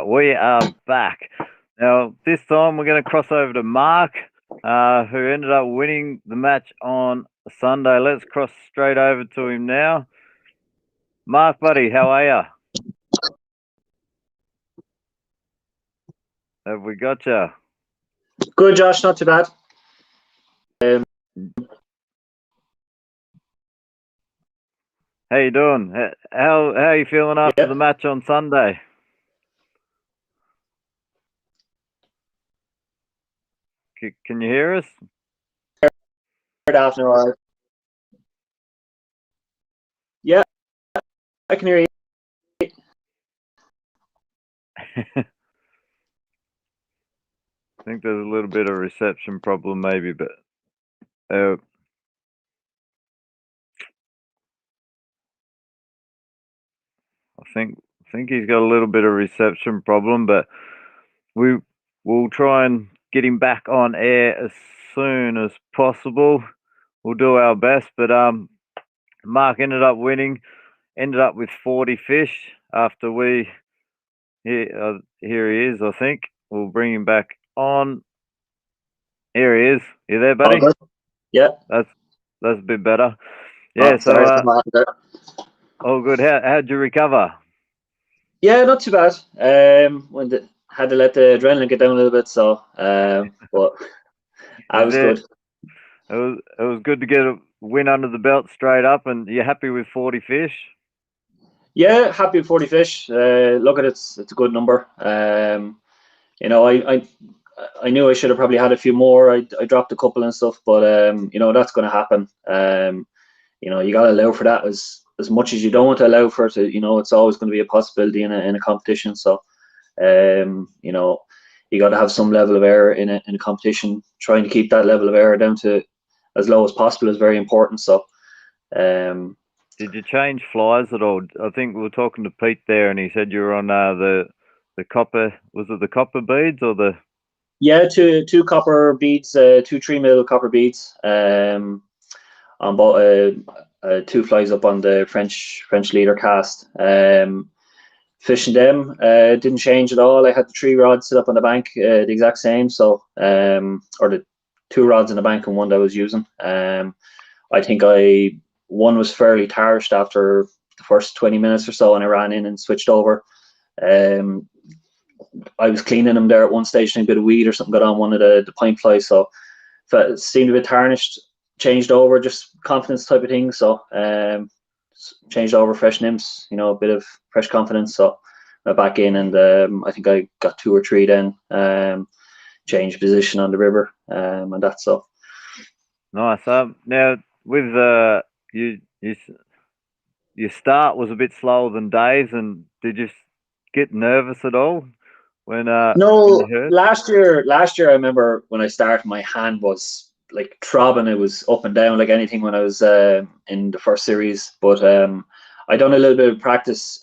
We are back. Now, this time we're going to cross over to Mark, who ended up winning the match on Sunday. Let's cross straight over to him now. Mark, buddy, how are you? Have we got you? Good, Josh. Not too bad. How you doing? How are you feeling after the match on Sunday? Can you hear us? After yeah, I can hear you. I think there's a little bit of reception problem, maybe, but I think he's got a little bit of reception problem, but we'll try and get him back on air as soon as possible. We'll do our best, but Mark ended up winning, ended up with 40 fish after we. Here he is, I think. We'll bring him back on. Here he is. You there, buddy? All good. Yeah. That's a bit better. Yeah, so all good. How'd you recover? Yeah, not too bad. Had to let the adrenaline get down a little bit, so but I was good. It was good to get a win under the belt straight up, and you're happy with 40 fish? Yeah, happy with 40 fish. Look at it, it's a good number. You know, I knew I should have probably had a few more. I dropped a couple and stuff, but you know, that's going to happen. You know, you got to allow for that as much as you don't want to allow for it. You know, it's always going to be a possibility in a competition. So, you know, you got to have some level of error in a competition. Trying to keep that level of error down to as low as possible is very important. So, did you change flies at all? I think we were talking to Pete there, and he said you were on the copper. Was it the copper beads or the? Yeah, two copper beads, 2 3mm copper beads. On both 2 flies up on the French leader cast. Fishing them didn't change at all. I had the 3 rods set up on the bank, the exact same. So or the 2 rods in the bank and one that I was using. I think one was fairly tarnished after the first 20 minutes or so, and I ran in and switched over. I was cleaning them there at one stage, and a bit of weed or something got on one of the pint flies, so it seemed a bit tarnished. Changed over, just confidence type of thing. So changed over, fresh nymphs, you know, a bit of fresh confidence. So went back in, and I think I got 2 or 3 then. Changed position on the river, and that's so. Nice. Now with your start was a bit slower than Dave's, and did you get nervous at all when? No, when you heard? Last year I remember when I started, my hand was like throbbing. It was up and down like anything when I was in the first series. But I done a little bit of practice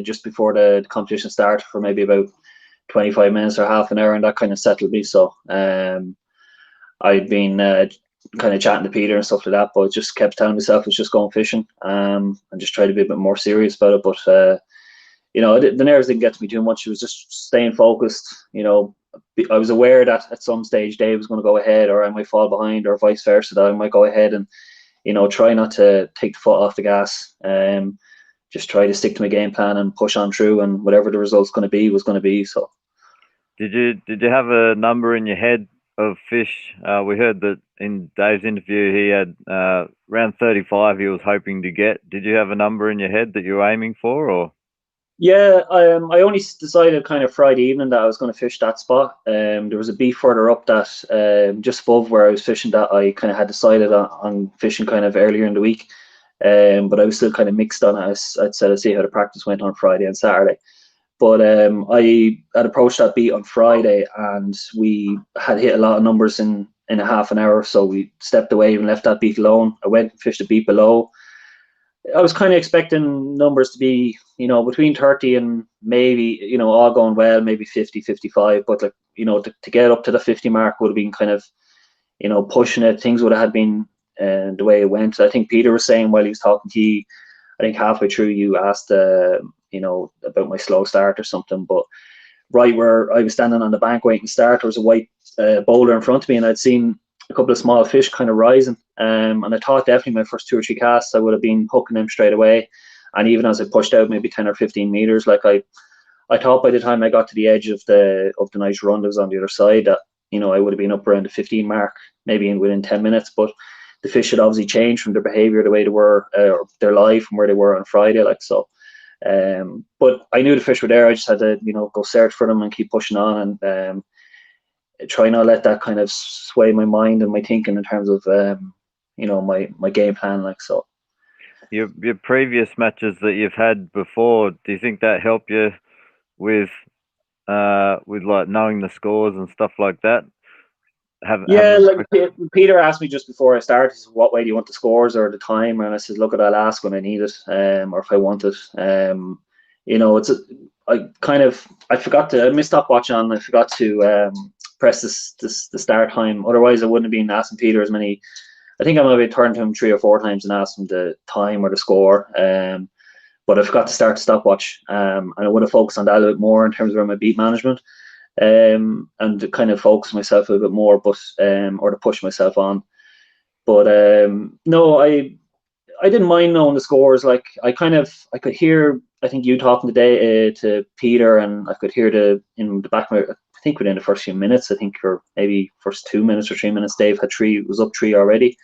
just before the competition started for maybe about 25 minutes or half an hour, and that kind of settled me. So I'd been kind of chatting to Peter and stuff like that, but just kept telling myself I was just going fishing and just tried to be a bit more serious about it. But you know, the nerves didn't get to me too much. It was just staying focused. You know, I was aware that at some stage Dave was going to go ahead, or I might fall behind, or vice versa, that I might go ahead, and, you know, try not to take the foot off the gas. Just try to stick to my game plan and push on through, and whatever the result's going to be was going to be. So, did you have a number in your head of fish? We heard that in Dave's interview he had around 35 he was hoping to get. Did you have a number in your head that you were aiming for, or? Yeah, I only decided kind of Friday evening that I was going to fish that spot. There was a beach further up that just above where I was fishing that I kind of had decided on fishing kind of earlier in the week. But I was still kind of mixed on it. I'd said I'd see how the practice went on Friday and Saturday. But I had approached that beat on Friday, and we had hit a lot of numbers in a half an hour. So we stepped away and left that beat alone. I went and fished a beat below. I was kind of expecting numbers to be, you know, between 30 and maybe, you know, all going well, maybe 50, 55. But, like, you know, to get up to the 50 mark would have been kind of, you know, pushing it. Things would have been the way it went. I think Peter was saying while he was talking to you, I think halfway through you asked, you know, about my slow start or something. But right where I was standing on the bank waiting to start, there was a white boulder in front of me, and I'd seen a couple of small fish kind of rising. And I thought definitely my first 2 or 3 casts, I would have been hooking them straight away. And even as I pushed out maybe 10 or 15 meters, like I thought by the time I got to the edge of the nice run that was on the other side, that I would have been up around the 15 mark, maybe within 10 minutes. But the fish had obviously changed from their behaviour, the way they were, their life from where they were on Friday, like so. But I knew the fish were there. I just had to, go search for them and keep pushing on, and try not let that kind of sway my mind and my thinking in terms of, my game plan, like so. Your previous matches that you've had before, do you think that helped you with like knowing the scores and stuff like that? Yeah, like Peter asked me just before I started, what way do you want the scores or the time? And I said, look, I'll ask when I need it, or if I want it. I forgot to, I missed stopwatch on. I forgot to press the start time. Otherwise, I wouldn't have been asking Peter as many. I think I might have turned to him 3 or 4 times and asked him the time or the score. But I forgot to start the stopwatch, and I would have focused on that a little bit more in terms of my beat management. And to kind of focus myself a little bit more, but or to push myself on. But no, I didn't mind knowing the scores. Like I could hear, I think you talking today to Peter, and I could hear in the back of my, I think within the first few minutes, I think, or maybe first 2 minutes or 3 minutes, Dave was up 3 already.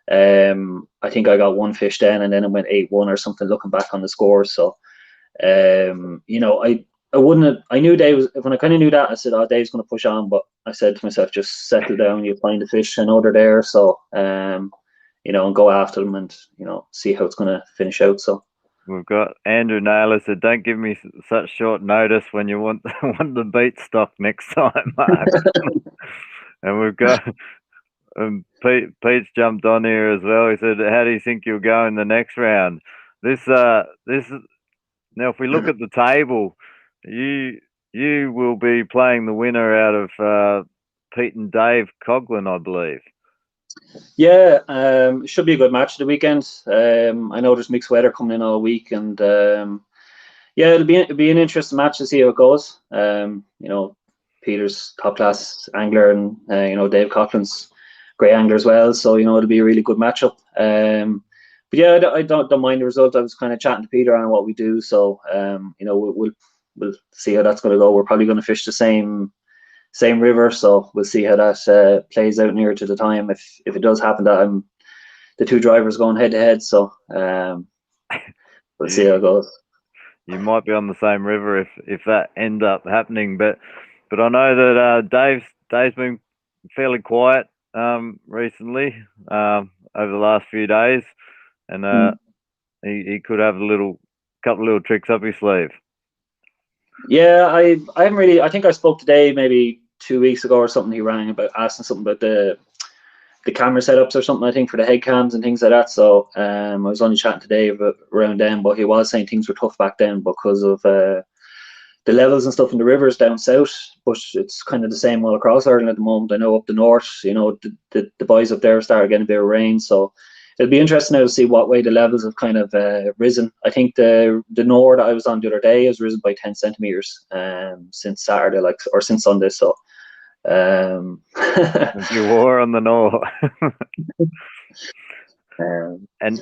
I think I got 1 fish then, and then it went 8-1 or something. Looking back on the scores, so I wouldn't have, I knew Dave was, when I kind of knew that, I said, oh, Dave's going to push on. But I said to myself, just settle down, you find the fish, I know they're there. So, and go after them and, see how it's going to finish out. So we've got Andrew Naylor said, don't give me such short notice when you want the beat stock next time, Mark. And we've got Pete's jumped on here as well. He said, how do you think you'll go in the next round? This now, if we look at the table, you will be playing the winner out of Pete and Dave Coughlin, I believe. Yeah, it should be a good match of the weekend. I know there's mixed weather coming in all week, and yeah, it'll be an interesting match to see how it goes. Peter's top class angler, and Dave Coughlin's great angler as well. So it'll be a really good matchup. But yeah, I don't mind the result. I was kind of chatting to Peter on what we do, so we'll see how that's going to go. We're probably going to fish the same river, so we'll see how that plays out nearer to the time. If it does happen that the 2 drivers going head to head, so we'll see how it goes. You might be on the same river if that ends up happening, but I know that Dave's been fairly quiet recently over the last few days, and he could have a couple little tricks up his sleeve. Yeah, I haven't really. I think I spoke to Dave maybe 2 weeks ago or something. He rang about asking something about the camera setups or something, I think, for the head cams and things like that. So I was only chatting to Dave around then, but he was saying things were tough back then because of the levels and stuff in the rivers down south. But it's kind of the same all across Ireland at the moment. I know up the north, the boys up there started getting a bit of rain, so it'll be interesting now to see what way the levels have kind of risen. I think the Nore that I was on the other day has risen by 10 centimeters since Saturday, or since Sunday. So you were on the Nore. And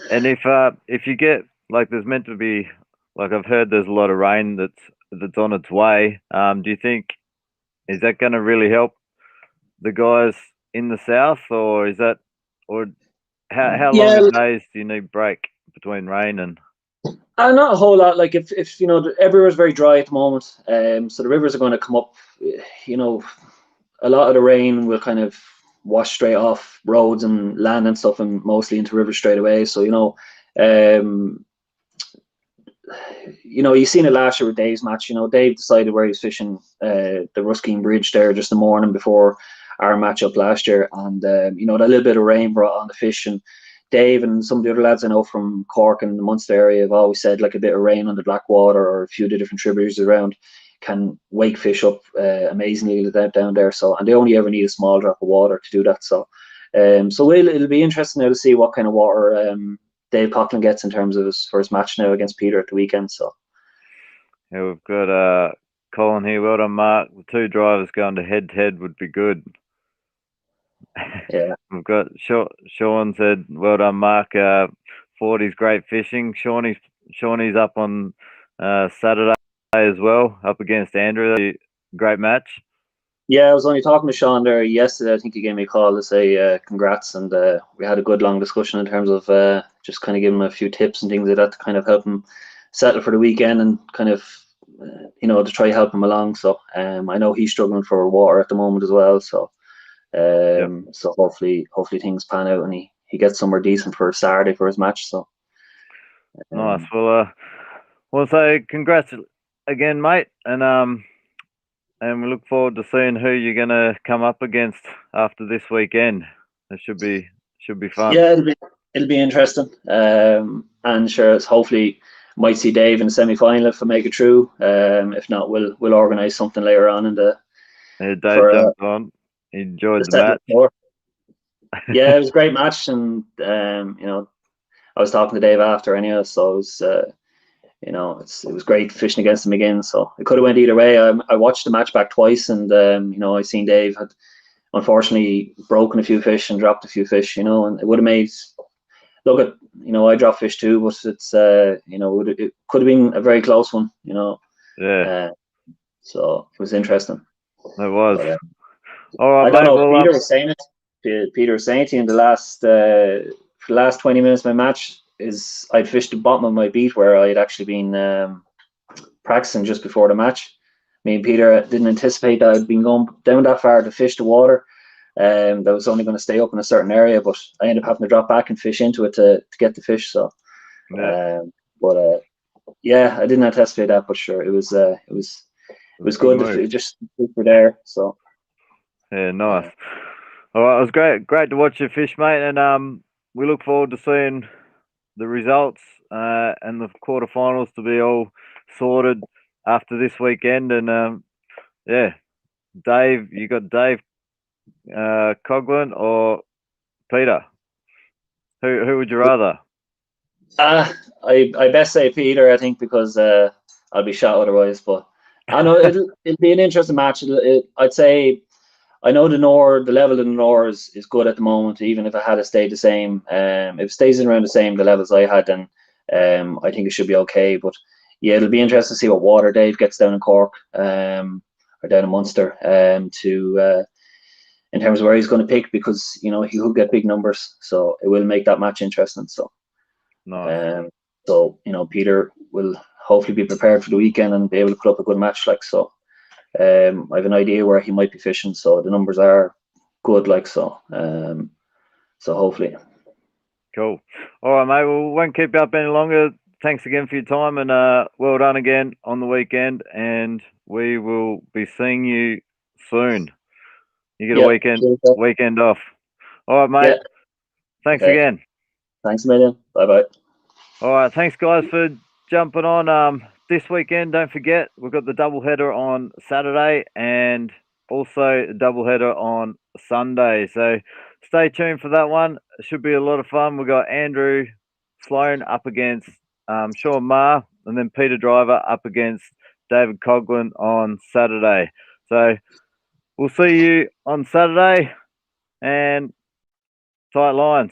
if you get, like, there's meant to be, like, I've heard there's a lot of rain that's on its way. Do you think, is that going to really help the guys in the south, or how long a days do you need break between rain and? Not a whole lot. Like if everywhere's very dry at the moment, so the rivers are going to come up. A lot of the rain will kind of wash straight off roads and land and stuff, and mostly into rivers straight away. So you seen it last year with Dave's match. Dave decided where he's fishing the Ruskin Bridge there just the morning before our matchup last year, and that little bit of rain brought on the fish. And Dave and some of the other lads I know from Cork and the Munster area have always said, like, a bit of rain on the Blackwater or a few of the different tributaries around can wake fish up amazingly down there. So, and they only ever need a small drop of water to do that. So, it'll be interesting now to see what kind of water Dave Coughlin gets in terms of his first match now against Peter at the weekend. So yeah, we've got Colin here. Well done, Mark. The two drivers going to head would be good. Yeah. We've got Sean said, well done, Mark. 40's great fishing. Shawnee's up on Saturday as well, up against Andrew. Great match. Yeah, I was only talking to Sean there yesterday. I think he gave me a call to say congrats, and we had a good long discussion in terms of just kind of giving him a few tips and things like that to kind of help him settle for the weekend and kind of to try help him along. So I know he's struggling for water at the moment as well. So so hopefully things pan out and he gets somewhere decent for Saturday for his match. So nice. Well, we'll say congrats again, mate, and we look forward to seeing who you're gonna come up against after this weekend. It should be fun. Yeah, it'll be interesting. And sure, it's hopefully might see Dave in the semi-final if I make it through. If not, we'll organise something later on in the. Yeah, Dave jumped on. He enjoyed the match. Yeah, it was a great match, and I was talking to Dave after anyway, so it was it was great fishing against him again. So it could have went either way. I watched the match back twice, and I seen Dave had unfortunately broken a few fish and dropped a few fish, and it would have made look at I dropped fish too, but it's it could have been a very close one, Yeah. So it was interesting. It was. But, all right, I don't mate, know. Peter was saying it. Peter was saying to you in the last for the last 20 minutes of my match is I'd fished the bottom of my beat where I'd actually been practicing just before the match. Me and Peter didn't anticipate that I'd been going down that far to fish the water. That was only going to stay up in a certain area, but I ended up having to drop back and fish into it to get the fish. So, yeah, I didn't anticipate that, but sure, it was good to just for there. So, yeah, nice. All right, it was great to watch you fish, mate, and we look forward to seeing the results and the quarterfinals to be all sorted after this weekend. And yeah, Dave, you got Dave Coughlin or Peter? Who would you rather? I best say Peter, I think, because I'll be shot otherwise. But I know it'll be an interesting match. I'd say I know the level in the Nor is good at the moment. Even if it had stayed the same, if it stays in around the same the levels I had, then I think it should be okay. But yeah, it'll be interesting to see what water Dave gets down in Cork or down in Munster to. In terms of where he's going to pick, because he could get big numbers, so it will make that match interesting. So, nice. Peter will hopefully be prepared for the weekend and be able to put up a good match. Like so, I have an idea where he might be fishing, so the numbers are good. Like so, so hopefully. Cool. All right, mate. Well, we won't keep you up any longer. Thanks again for your time, and well done again on the weekend. And we will be seeing you soon. You get a weekend off. All right, mate. Yeah. Thanks again. Thanks a million. Bye-bye. All right. Thanks, guys, for jumping on this weekend. Don't forget, we've got the doubleheader on Saturday and also a doubleheader on Sunday. So stay tuned for that one. It should be a lot of fun. We've got Andrew Sloan up against Sean Marr, and then Peter Driver up against David Coughlin on Saturday. So we'll see you on Saturday, and tight lines.